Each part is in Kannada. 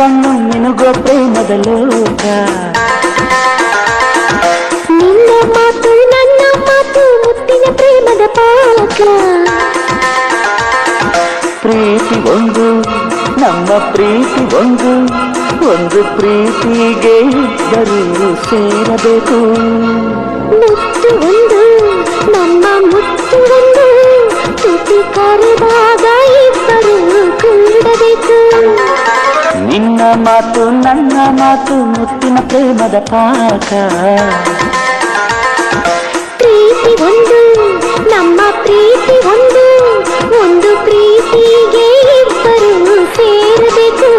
ಕಣ್ಣು ನಿನಗೋ ಪ್ರೇಮದ ಲೋಕ. ನಿನ್ನ ಮಾತು ನನ್ನ ಮಾತು ಮುತ್ತಿನ ಪ್ರೇಮದ ಪಾಕ. ಪ್ರೀತಿ ಒಂದು ನಮ್ಮ ಪ್ರೀತಿ ಒಂದು ಒಂದು ಪ್ರೀತಿಗೆ ಇಬ್ಬರು ಸೇರಬೇಕು. ಮುತ್ತು ಒಂದು ನಮ್ಮ ಮುತ್ತು ಒಂದು ತುಟಿ ಕರೆದಾಗ ಇಬ್ಬರು ಕೂಡಬೇಕು. ನಿನ್ನ ಮಾತು ನನ್ನ ಮಾತು ಮುತ್ತಿನ ಪ್ರೇಮದ ಪಾಕ. ಪ್ರೀತಿ ಒಂದು ನಮ್ಮ ಪ್ರೀತಿ ಒಂದು ಒಂದು ಪ್ರೀತಿಗೆ ಇಬ್ಬರು ಸೇರಬೇಕು.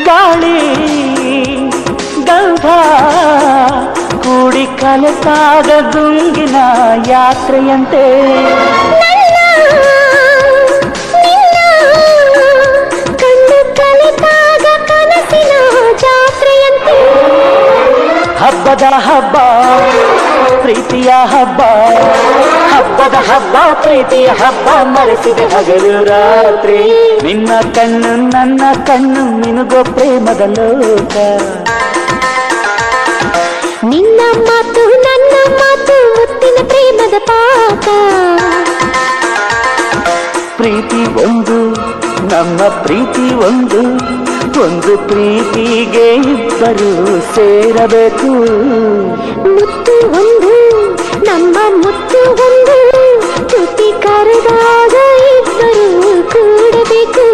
ಗಾಳಿ ಗಂಧ ಕೂಡಿ ಕಲೆತಾಗ ಗುಂಗಿನ ಯಾತ್ರೆಯಂತೆ. ಕಣ್ಣು ಕಲೆತಾಗ ಕನಸಿನ ಜಾತ್ರೆಯಂತೆ. ಹಬ್ಬದ ಹಬ್ಬ ಪ್ರೀತಿಯ ಹಬ್ಬ ಹಬ್ಬದ ಹಬ್ಬ ಪ್ರೀತಿಯ ಹಬ್ಬ ಮರೆಸಿದೆ ಹಗಲು ರಾತ್ರಿ. ನಿನ್ನ ಕಣ್ಣು ನನ್ನ ಕಣ್ಣು ನಿನಗೋ ಪ್ರೇಮದ ಲೋಕ. ನಿನ್ನ ಮಾತು ನನ್ನ ಮಾತು ಮುತ್ತಿನ ಪ್ರೇಮದ ಪಾಕ. ಪ್ರೀತಿ ಒಂದು ನಮ್ಮ ಪ್ರೀತಿ ಒಂದು ಒಂದು ಪ್ರೀತಿಗೆ ಇಬ್ಬರು ಸೇರಬೇಕು. ಮುತ್ತು ಒಂದು ನಮ್ಮ ಮುತ್ತು ಒಂದು ತುಟಿ ಕರೆದಾಗ ಇಬ್ಬರು ಕೂಡಬೇಕು.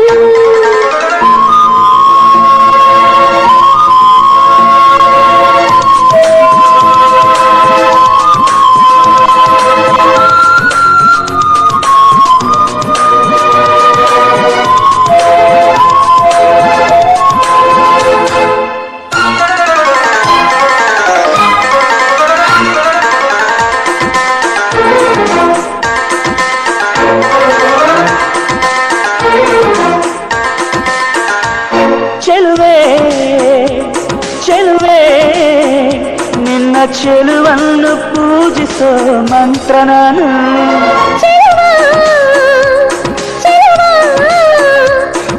ಚೆಲುವೆ ಚೆಲುವೆ ನಿನ್ನ ಚೆಲುವನ್ನು ಪೂಜಿಸೋ ಮಂತ್ರ ನಾನು.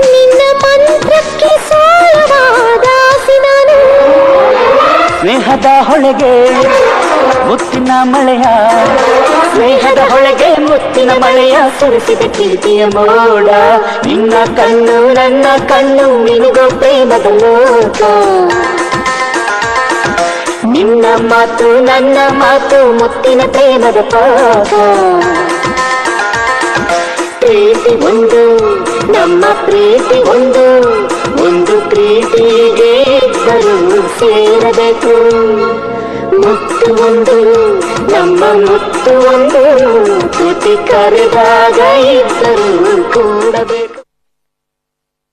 ನಿನ್ನ ಮಂತ್ರಕ್ಕೆ ಸಾಲವಾದಾಸಿ ನಾನು. ಸ್ನೇಹದ ಹೊಳೆಗೆ ಮುತ್ತಿನ ಮಳೆಯ ಸ್ನೇಹದ ಹೊಳೆಗೆ ಮುತ್ತಿನ ಮಳೆಯ ಸುರಿಸಿದ ಪ್ರೀತಿಯ ಮೋಡ. ನಿನ್ನ ಕಣ್ಣು ನನ್ನ ಕಣ್ಣು ನಿನಗೋ ಪ್ರೇಮದ ಲೋಕ. ನಿನ್ನ ಮಾತು ನನ್ನ ಮಾತು ಮುತ್ತಿನ ಪ್ರೇಮದ ಪಾಕ. ಪ್ರೀತಿ ಒಂದು ನಮ್ಮ ಪ್ರೀತಿ ಒಂದು ಒಂದು ಪ್ರೀತಿಗೆ ಇಬ್ಬರು ಸೇರಬೇಕು. ಮುತ್ತು ಒಂದು ನಮ್ಮ ಮುತ್ತು ಒಂದು ತುಟಿ ಕರೆದಾಗ ಇಬ್ಬರು ಕೂಡಬೇಕು.